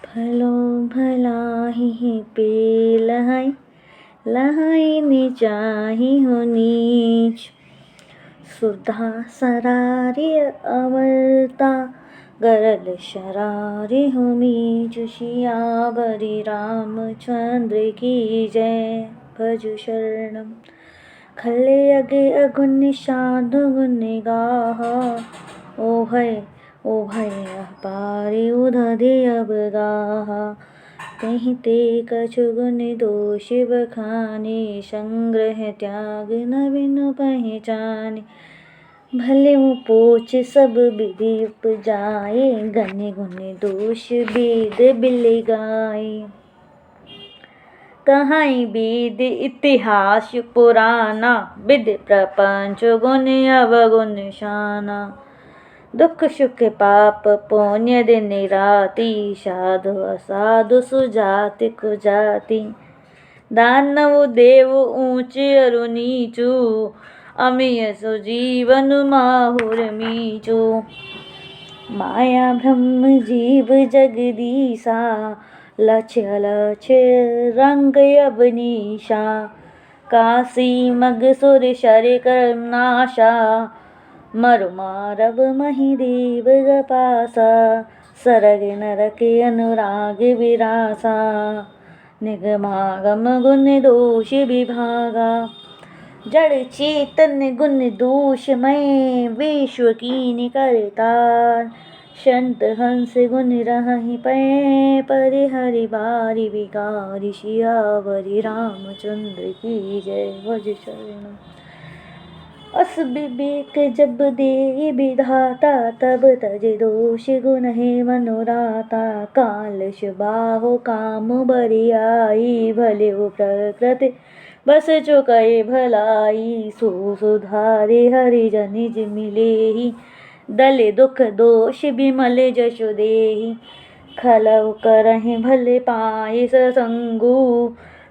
भलो भलाही पे लहाई लहाई नीचाही हो नीच। सुधा सरारी अमरता गरल शरारी हो मीच। सियावरी रामचंद्र की जय। भज शरणम। खले अगे अगुन साधु गुण गाहा। ओ भय पारे उधरे अब गाहा। कहीं ते कछु गुण दोष बखाने। संग्रह त्याग नवीन पहचाने। भले पोच सब विधि उपजाए। गने गुण दोष वेद बिल गाए। कहाई वेद इतिहास पुराना। विधि प्रपंच गुण अवगुण शाना। दुख सुख पाप पुण्य दिन राति। साधु असाधु सुजाति कुजाति। दानव देव ऊंच अरु नीचू। अमिय सुजीवन माहुर मीचू। माया ब्रह्म जीव जगदीशा। लक्ष्य अलक्ष्य रंग अबनीशा। काशी मगसुर शर कर्म नाशा। मरु मारव महिदेव गपासा। सरग नरक अनुराग विरासा। निगमागम गुण दोष विभागा। जड़ चेतन गुण दोषमय। विश्व कीन करतार। संत हंस गुण रहहि पै। परिहरि बारी विकारी। सियावरी रामचंद्र की जय। भज शरणम। अस विवेक जब दे विधाता। तब तज दोष गुण है मनोराता। काल बाहो काम बरियाई। भले वो प्रकृति बस चुकए भलाई। सो सुधारे हरिजन निज मिले ही। दले दुख दोष बिमल जसु देहि। खलउ करहि भले पाए ससंगु।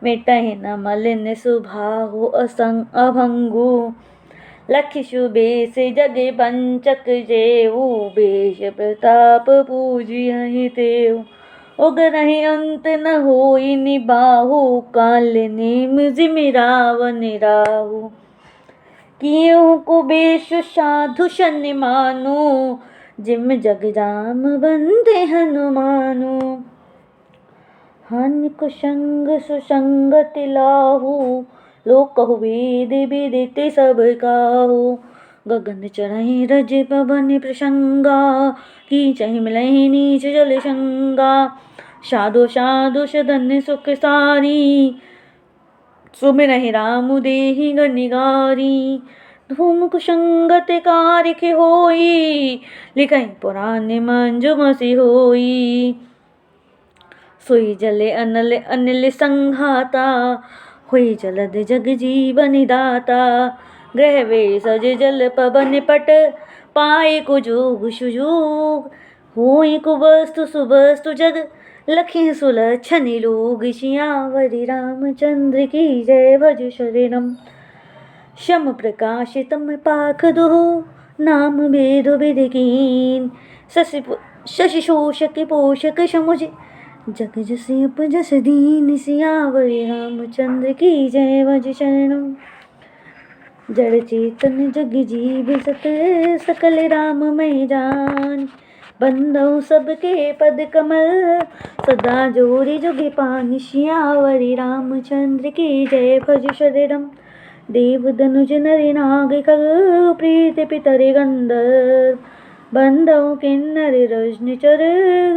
मिटहि न मलिन सुभाहु अभंगु। लखि सुबेश जग पंचक जेऊ। बेश प्रताप पूजियहि तेऊ। उगरहि अंत न होई निबाहु। काल नेम जिमि रावण राहु। किएहु कुबेश साधु सन मानु। जिम जग जाम बंदे हनुमानु। हानि कुसंग सुसंगति लाहु। लोक कहु वेद विदित सब काहू। गगन चढ़हि रज पवन प्रसंगा। कीचहि मिलहि नीच जल संगा। साधु साधु सदन सुख सारी। सुमिरहि राम देहि गनिगारी। धूम कुसंगत कारिख होई। लिखहि पुराण मंजुमसि होई। सोई जले अनल अनिल संघाता। हुई जलद जग जीवन दाता। ग्रह वेशज जल पवन पट। पाए को जोग सुजोग। होई को वस्तु सुवस्तु जग। लखि सुलक्षण लोग। सियावरी रामचंद्र की जय। भज शरणम। शम प्रकाश तम पाख दुहु। नाम वेद विधि कीन। शशि शोषक पोषक समुझ। जग जस उपजस दीन। सियावरी रामचंद्र की जय। भज शरणम। जड़ चेतन जग जीव सत। सकल राममय जान। बंधु सबके पद कमल। सदा जोरी जुग पान। सियावरी रामचंद्र की जय। भज शरणम। देव धनुज नर नाग खग। प्रीति पितर गंधर्व। बंधु किन्नर रजनिचर।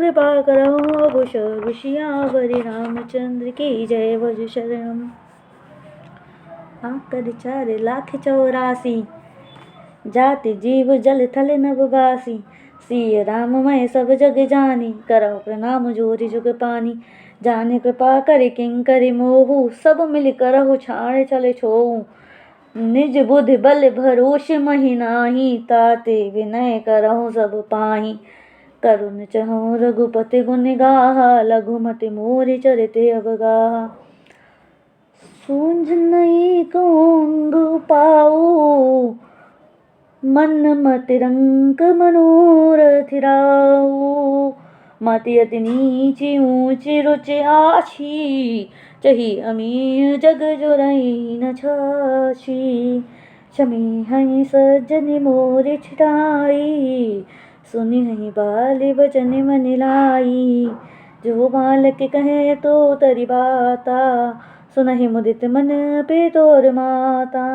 कृपा करहु अब सर्व। सियावरी रामचंद्र की जय। भज शरणम। आकर 4,84,000। जाति जीव जल थल नभवासी। सिय राम मैं सब जग जानी। करहु प्रणाम जोरि जुग पानी। जाने कृपा करि किंकरि मोहु। सब मिल करहु छाड़ चले छोहु। निज बुद्धि बल भरोस महि नाही। ताते विनय करहु सब पाहि। करुण चहु रघुपति गुण गाहा। लघुमति मोरि चरित अवगाहा। सूंझ नहीं कहूँ पाऊ। मन मति रंक मनोरथ राऊ। माती अति नीची ऊंची रुचि आछी, चही अमी जग जोरई न छाछी। क्षमी हई सज्जन मोर छिटाई, सुनी हई बाल बचन मन लाई। जो बालक कहे तो तरी बाता, सुनहि मुदित मन पे तोर माता।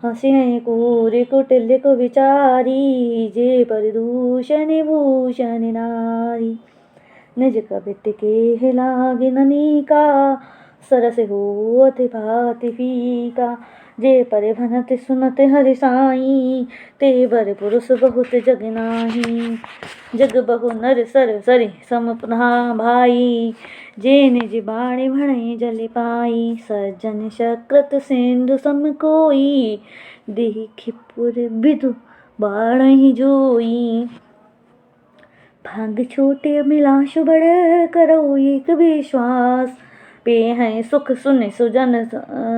हसी हई कूर कुटिल को विचारी, जे पर दूषण भूषण नारी। निज कबित के लागे ननिका, सरस हो अति भांति फीका। जे पर भनत सुनत हरि साई, ते बर पुरुष बहुत जग नाही। जग बहु नर सर सरि सम पुनः भाई, जे निज बाणी भणै जल पाई। सज्जन सकृत सिंधु सम कोई, देखि पुर विदु बाणहि जोई। भाग छोटे अभिलाष बड़, करो एक विश्वास। पे हैं सुख सुन सुजन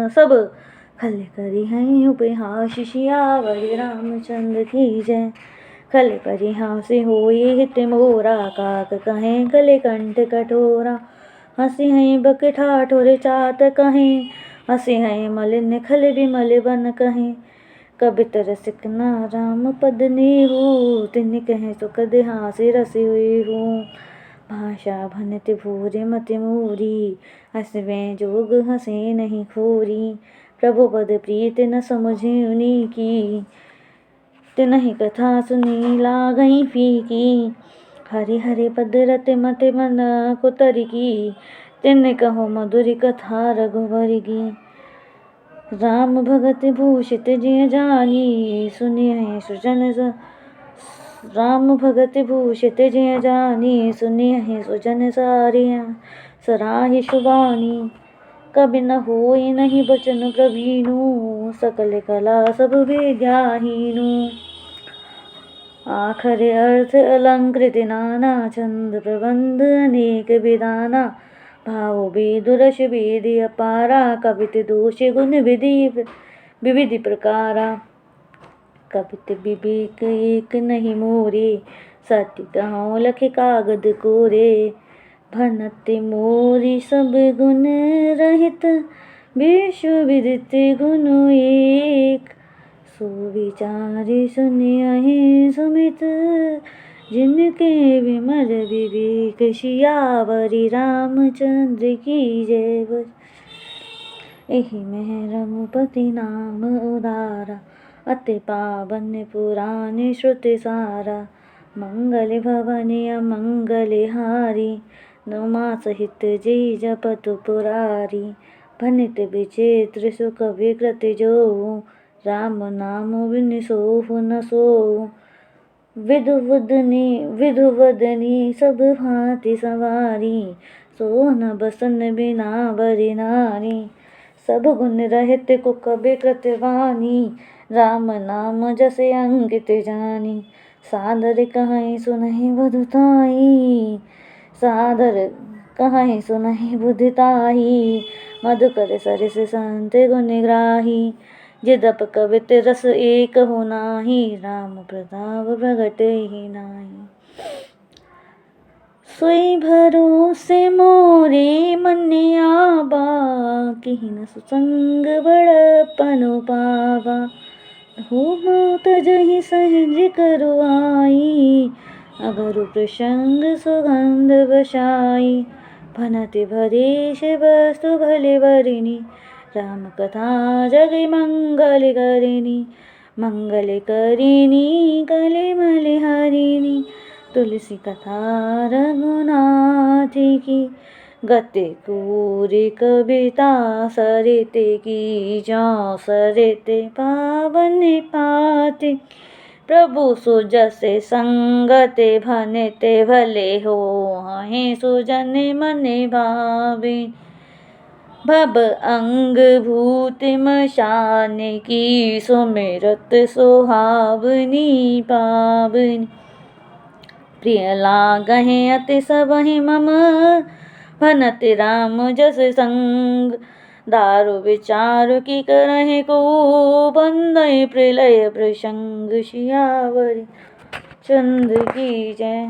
सब, खल करी हैं उपहास। सियावर रामचंद्र की जय। खल परिहास होई हित मोरा, काक कहें गले कंठ कठोरा। हंसी हैं बक ठाठुर चाट कहें, हंसी हैं मलिन खल बिमल बन कहें। कबित रसिक ना राम पद नेहु, तिन्ह कहें सुखद हास्य रस हुई हूँ। भाषा भनत भूरि मति मूरी, हंसवें जोग हंसे नहीं खोरी। प्रभु पद प्रीत न समझे उनकी, तिन्हि कथा सुनी लागई फीकी। हरि हरि पद रत मत मन को तरिकी, तिन्ह कहो मधुर कथा रघुबर की। राम भगत भूषित जिय जानी, सुनिए सुजन राम भगत भूषित जिय जानी, सुनिए सुजन सारिया सराहि शुभानी। कबि न होई नहीं बचन प्रवीणु, सकल कला सब विद्याहीनु। आखर अर्थ अलंकृत नाना, छंद प्रबंध अनेक विधाना। भाव विदुरस वेद अपारा, कवित दोष गुण विविधि प्रकारा। कवित विवेक एक नहीं मोरे, सत्य कहूँ लख कागद कोरे। भनत मोरी सब गुण रहित, विश्व विदित गुण एक। सो विचारि सुनियहि सुमित, जिनके विमल विवेक। सियावरि रामचंद्र की जय। एहि में रघुपति नाम उदारा, अति पावन पुराण श्रुति सारा। मंगल भवन अमंगल हारी, नुमा सहित जय जपत पुरारी। भनित विचित्र सुख विकृत जो, राम नाम बिन सोहु न सोहु। विधु वदनी सब भांति सवारी, सोहन बसन बिना बरि नारी। सब गुण रहित कुक विकृत वाणी, राम नाम जसे अंकित जानी। सादर कहीं सुनहि बधुताई, सादर कहीं सुनहि बुधिताई। मधुकर सरिस संत गुण ग्राही, जिदप कवित रस एक हो नाही। राम प्रताप प्रगट ही नाही। सोई भरोसे मोरे मन आबा, किहिन सुसंग बड़पन पावा। हो मौत जहि सहज करु आई, अगर प्रसंग सुगंध बसाई। भनति भरेश वस्तु भले बरिनी, राम कथा जग मंगल करिनी। मंगल करिनी कले मल हरिनी, तुलसी कथा रघुनाथ की। गते कूरि कविता सरिते की, जौ सरिते पावन पाति। प्रभु सुजसे संगते भनते भले हो, हहि सुजन मन भावे। भव अंग भूत मशान की, सुमिरत सुहावनी पावनी। प्रिय लागहि अति सबहि मम, भनत राम जस संग। दारु विचार की करहि को, बंदहि प्रलय प्रसंग। सियावरि चंद्र की जय।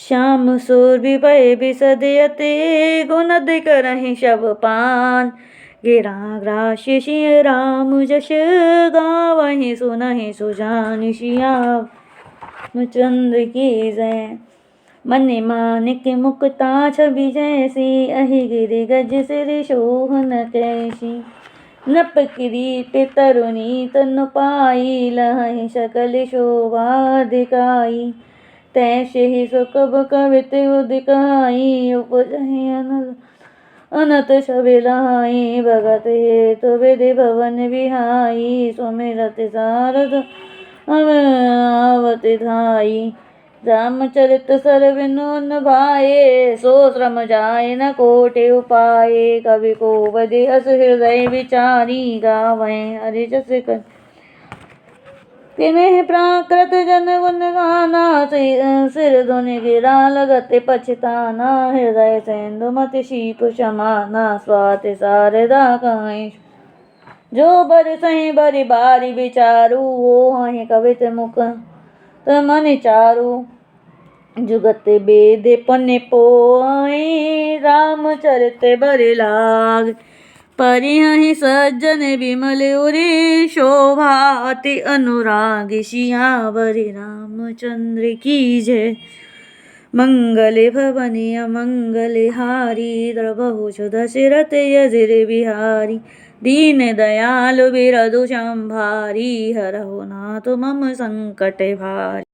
श्याम सुर भी भय बिसदयते गुणद करहि शब पान। गिरा ग्रास्य सिंह राम जस गावहि सुनहि सुजान सिया चंद्र की जय। मनि मानिक मुक्ता छवि जैसी अहि गिरि गज सिर शोभन कैसी। नप किरीट तरुणी तनु पाई लहहि सकल शोभा दिखाई। तैसे ही सुकब कवित उदिकाई उपजहि अनत छवि लाई। भगत हेतु विधि भवन बिहाई सुमिरत सारद आवत धाई। रामचरित सर विनुन भाए सो श्रम जाय न कोटि उपाय। कवि को बदि हस हृदय विचारी गावै हरि जस कर। किन्हि प्राकृत जन गुण गाना सिर धुनि गिरा लगत पछताना। हृदय सेंधुमति शीप समाना स्वाति शारदा कहीं। जो बरसहि बरि बारी विचारू होहि कवित मुख मन चारू। जुगत वेद पुण्य पोइ रामचरित बरि लाग। परिहहि सज्जन विमल उरि शोभा अति अनुराग। सियावर रामचंद्र की जय। मंगल भवनि अमंगल हारी द्रवहु दशरथ यजिर बिहारी। दीन दयालु बिरधु संभारी हरहु नाथ मम संकट भारी।